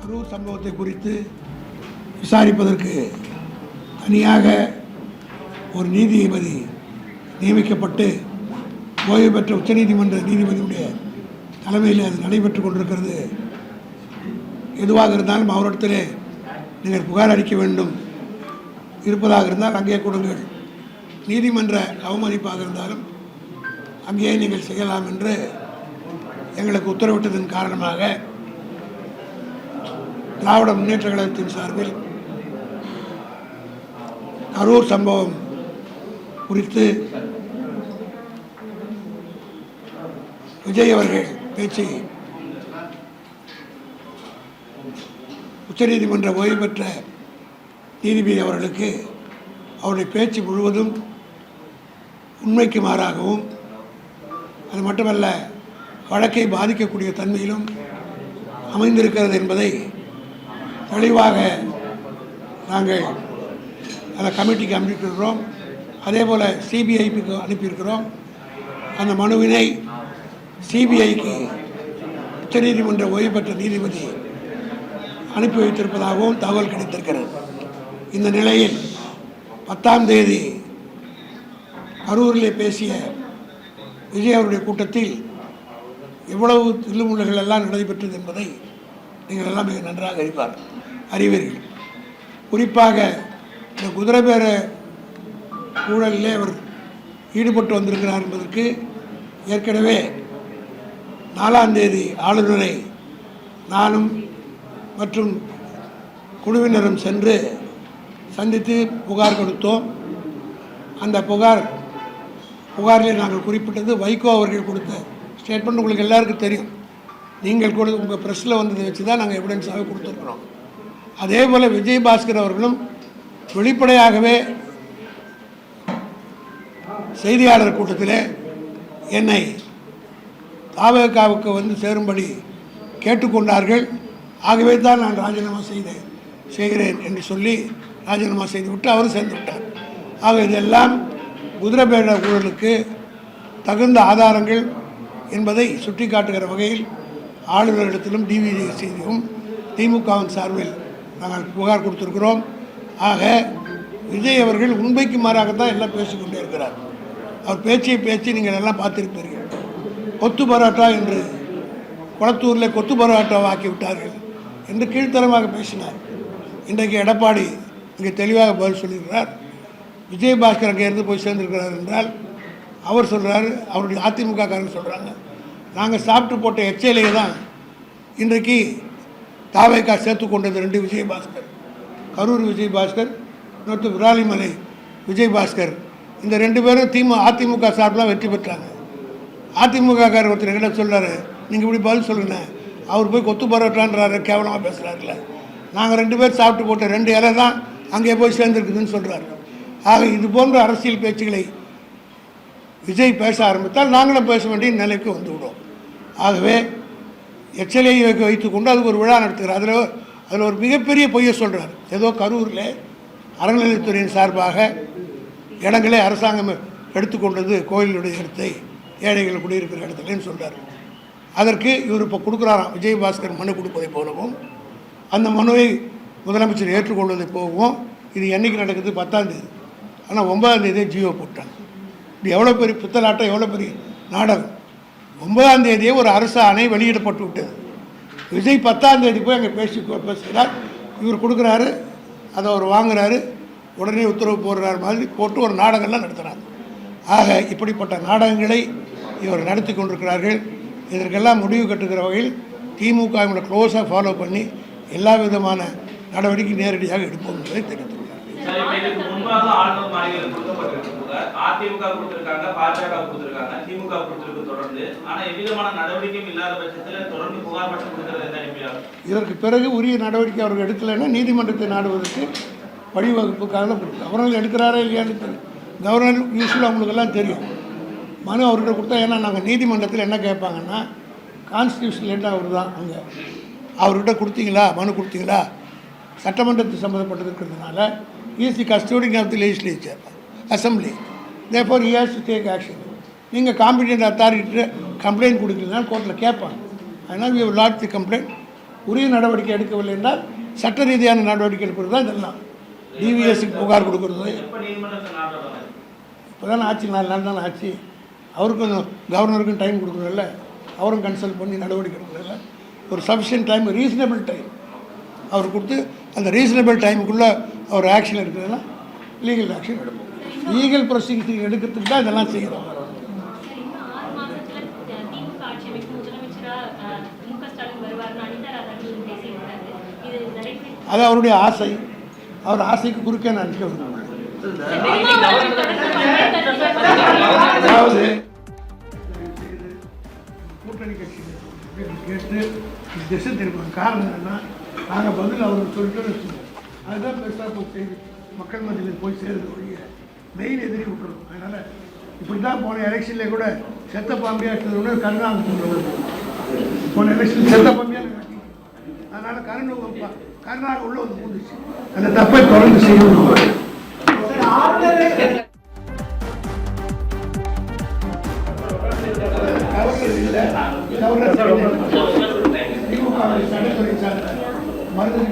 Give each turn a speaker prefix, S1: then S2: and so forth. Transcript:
S1: கரூர் சம்பவத்தை குறித்து விசாரிப்பதற்கு தனியாக ஒரு நீதிபதி நியமிக்கப்பட்டு ஓய்வு பெற்ற உச்சநீதிமன்ற நீதிபதியுடைய தலைமையில் அது நடைபெற்று கொண்டிருக்கிறது. எதுவாக இருந்தாலும் அவரிடத்திலே நீங்கள் புகார் அளிக்க வேண்டும், இருப்பதாக இருந்தால் அங்கே கொடுங்கள், நீதிமன்ற அவமதிப்பாக இருந்தாலும் அங்கேயே நீங்கள் செய்யலாம் என்று எங்களுக்கு உத்தரவிட்டதன் காரணமாக திராவிட முன்னேற்ற கழகத்தின் சார்பில் கரூர் சம்பவம் குறித்து விஜய் அவர்கள் பேச்சு உச்சநீதிமன்ற ஓய்வு பெற்ற நீதிபதி அவர்களுக்கு அவருடைய பேச்சு முழுவதும் உண்மைக்கு மாறாகவும், அது மட்டுமல்ல வழக்கை பாதிக்கக்கூடிய தன்மையிலும் அமைந்திருக்கிறது என்பதை தெளிவாக நாங்கள் அந்த கமிட்டிக்கு அனுப்பியிருக்கிறோம். அதே போல் சிபிஐக்கு அனுப்பியிருக்கிறோம். அந்த மனுவினை சிபிஐக்கு உச்சநீதிமன்ற ஓய்வு பெற்ற நீதிபதி அனுப்பி வைத்திருப்பதாகவும் தகவல் கிடைத்திருக்கிறது. இந்த நிலையில் 10ஆம் தேதி கரூரிலே பேசிய விஜய் அவருடைய கூட்டத்தில் எவ்வளவு தில்லுமுள்ளுகள் எல்லாம் நடைபெற்றது என்பதை நீங்கள் எல்லாம் மிக நன்றாக அறிவீர்கள். குறிப்பாக இந்த குதிரை பேர ஊழலிலே அவர் ஈடுபட்டு வந்திருக்கிறார் என்பதற்கு ஏற்கனவே 4ஆம் தேதி ஆளுநரை நானும் மற்றும் குழுவினரும் சென்று சந்தித்து புகார் கொடுத்தோம். அந்த புகாரிலே நாங்கள் குறிப்பிட்டது வைகோ அவர்கள் கொடுத்த ஸ்டேட்மெண்ட் உங்களுக்கு எல்லாருக்கும் தெரியும். நீங்கள் கூட உங்கள் ப்ரெஸ்ஸில் வந்ததை வச்சு தான் நாங்கள் எவிடன்ஸாக கொடுத்துருக்குறோம். அதே போல் விஜய் பாஸ்கர் அவர்களும் வெளிப்படையாகவே செய்தியாளர் கூட்டத்தில் என்னை தாவேகாவுக்கு வந்து சேரும்படி கேட்டுக்கொண்டார்கள். ஆகவே தான் நான் ராஜினாமா செய்கிறேன் என்று சொல்லி ராஜினாமா செய்துவிட்டு அவரும் சேர்ந்து விட்டார். ஆக இதெல்லாம் குதிரைபேட ஊழலுக்கு தகுந்த ஆதாரங்கள் என்பதை சுட்டி காட்டுகிற வகையில் ஆளுநரிடத்திலும் டிவிசியும் திமுகவின் சார்பில் நாங்கள் புகார் கொடுத்திருக்கிறோம். ஆக விஜய் அவர்கள் உண்மைக்கு மாறாகத்தான் எல்லாம் பேசிக்கொண்டே இருக்கிறார். அவர் பேச்சு நீங்கள் எல்லாம் பார்த்திருப்பீர்கள். கொத்து பரோட்டா என்று குளத்தூரில் கொத்து பரோட்டாவை ஆக்கி விட்டார்கள் என்று கீழ்த்தரமாக பேசினார். இன்றைக்கு எடப்பாடி இங்கே தெளிவாக பதில் சொல்லியிருக்கிறார். விஜயபாஸ்கர் அங்கே இருந்து போய் சேர்ந்துருக்கிறார் என்றால் அவர் சொல்கிறாரு, அவருடைய அதிமுக காரங்க சொல்கிறாங்க, நாங்கள் சாப்பிட்டு போட்ட எச்சையிலேயே தான் இன்றைக்கு தாவேக்கா சேர்த்து கொண்டது 2 விஜயபாஸ்கர், கரூர் விஜயபாஸ்கர், இன்னொரு விராலிமலை விஜயபாஸ்கர். இந்த 2 பேரும் அதிமுக சார்பில் வெற்றி பெற்றாங்க. அதிமுக காரர் ஒருத்தர் என்ன சொல்கிறாரு, நீங்கள் இப்படி பதில் சொல்லுங்க, அவர் போய் கொத்து பரோட்டான்றாரு, கேவலமாக பேசுகிறாருல்ல, நாங்கள் 2 பேர் சாப்பிட்டு போட்ட 2 இலை தான் அங்கே போய் சேர்ந்துருக்குதுன்னு சொல்கிறாரு. ஆக இது போன்ற அரசியல் பேச்சுகளை விஜய் பேச ஆரம்பித்தால் நாங்களும் பேச வேண்டிய நிலைக்கு வந்து விடுவோம். ஆகவே எச்சலையை வைத்துக்கொண்டு அதுக்கு ஒரு விழா நடத்துகிறார். அதில் ஒரு மிகப்பெரிய பொய்யை சொல்கிறார். ஏதோ கரூரில் அறநிலையத்துறையின் சார்பாக இடங்களே அரசாங்கம் எடுத்துக்கொண்டது கோயிலுடைய இடத்தை ஏழைகள் குடியிருக்கிற இடத்துலன்னு சொல்கிறார். அதற்கு இவர் இப்போ கொடுக்குறாராம், விஜயபாஸ்கர் மனு கொடுப்பதை போலவும் அந்த மனுவை முதலமைச்சர் ஏற்றுக்கொள்வதை போகவும். இது என்றைக்கு நடக்குது? 10ஆம் தேதி. ஆனால் 9ஆம் தேதியே ஜியோ போட்டாங்க. இது எவ்வளோ பெரிய புத்தலாட்டம், எவ்வளோ பெரிய நாடகம். 9ஆம் தேதியே ஒரு அரசு ஆணை வெளியிடப்பட்டு விட்டது. விஜய் 10ஆம் தேதி போய் அங்கே பேசுகிறார். இவர் கொடுக்குறாரு, அதை அவர் வாங்குறாரு, உடனே உத்தரவு போடுறாரு மாதிரி போட்டு ஒரு நாடகம்லாம் நடத்துகிறாங்க. ஆக இப்படிப்பட்ட நாடகங்களை இவர் நடத்தி கொண்டிருக்கிறார்கள். இதற்கெல்லாம் முடிவு கட்டுகிற வகையில் திமுக இவங்களை க்ளோஸாக ஃபாலோ பண்ணி எல்லா விதமான நடவடிக்கை நேரடியாக எடுப்போம் என்பதை தெரிவித்துள்ளார். இதற்கு பிறகு உரிய நடவடிக்கை அவர்கள் எடுக்கலைன்னா நீதிமன்றத்தை நாடுவதற்கு வழிவகுப்புக்காக தான் கொடுக்கும். கவர்னர் எடுக்கிறாரா இல்லையான்னு தெரியும். கவர்னர் யூஸ்வலாக அவங்களுக்கெல்லாம் தெரியும். மனு அவர்கிட்ட கொடுத்தா, ஏன்னா நாங்கள் நீதிமன்றத்தில் என்ன கேட்பாங்கன்னா, கான்ஸ்டியூஷன்லேருந்து அவர் தான் அங்கே அவர்கிட்ட கொடுத்தீங்களா, மனு கொடுத்தீங்களா, சட்டமன்றத்துக்கு சம்மந்தப்பட்டது இருக்கிறதுனால is the custodian of the legislature assembly, therefore he has to take action. நீங்கள் காம்பிடென்ட் அத்தாரிட்டி கம்ப்ளைண்ட் கொடுக்கலனாலும் கோர்ட்டில் கேட்பாங்க. அதனால் we have lodge the complaint உரிய நடவடிக்கை எடுக்கவில்லை என்றால் சட்ட ரீதியான நடவடிக்கை எடுப்பது தான் இதெல்லாம். டிவிஎஸ்க்கு புகார் கொடுக்குறது. இப்போ தானே ஆட்சி 4 நாள் தானே ஆட்சி. அவருக்கும் கவர்னருக்கும் டைம் கொடுக்குறதில்ல, அவரும் கன்சல்ட் பண்ணி நடவடிக்கை எடுக்கிறதில்ல. ஒரு சஃபிஷியன்ட் டைம், ரீசனபிள் டைம் அவர் கொடுத்து அந்த ரீசனபிள் டைமுக்குள்ளே அவர் ஆக்ஷன் எடுக்கிறதுனா லீகல் ஆக்ஷன் எடுப்போம். லீகல் ப்ரொசீஜர் எடுக்கிறதுக்கு தான் இதெல்லாம் செய்கிறோம். அது அவருடைய ஆசை. அவர் ஆசைக்கு குறுக்கே நான் நிற்க விரும்புகிறேன். அதாவது கூட்டணி கட்சிகள் கேட்டு திசை திருப்போம். காரணம் என்னன்னா, நாங்கள் பதில் அவருக்கு சொல்லிட்டு வச்சுக்கோம். அதுதான் பெருசாக போய் செய்து மக்கள் மத்தியில் போய் சேருது ஒழிய மெயின் எதிரி விட்டுருக்கும். அதனால் இப்படி தான் போன எலெக்ஷனில் கூட செத்த பாம்பியாக இருக்கிறது கருணாநிதி போன எலெக்ஷன் செத்த பாம்பியாக காட்டி. அதனால் கருணாக உள்ள வந்து பூந்துச்சு. அந்த தப்பை தொடர்ந்து செய்யணும். திமுக சட்டத்துறை சார்ந்த மருத்துவ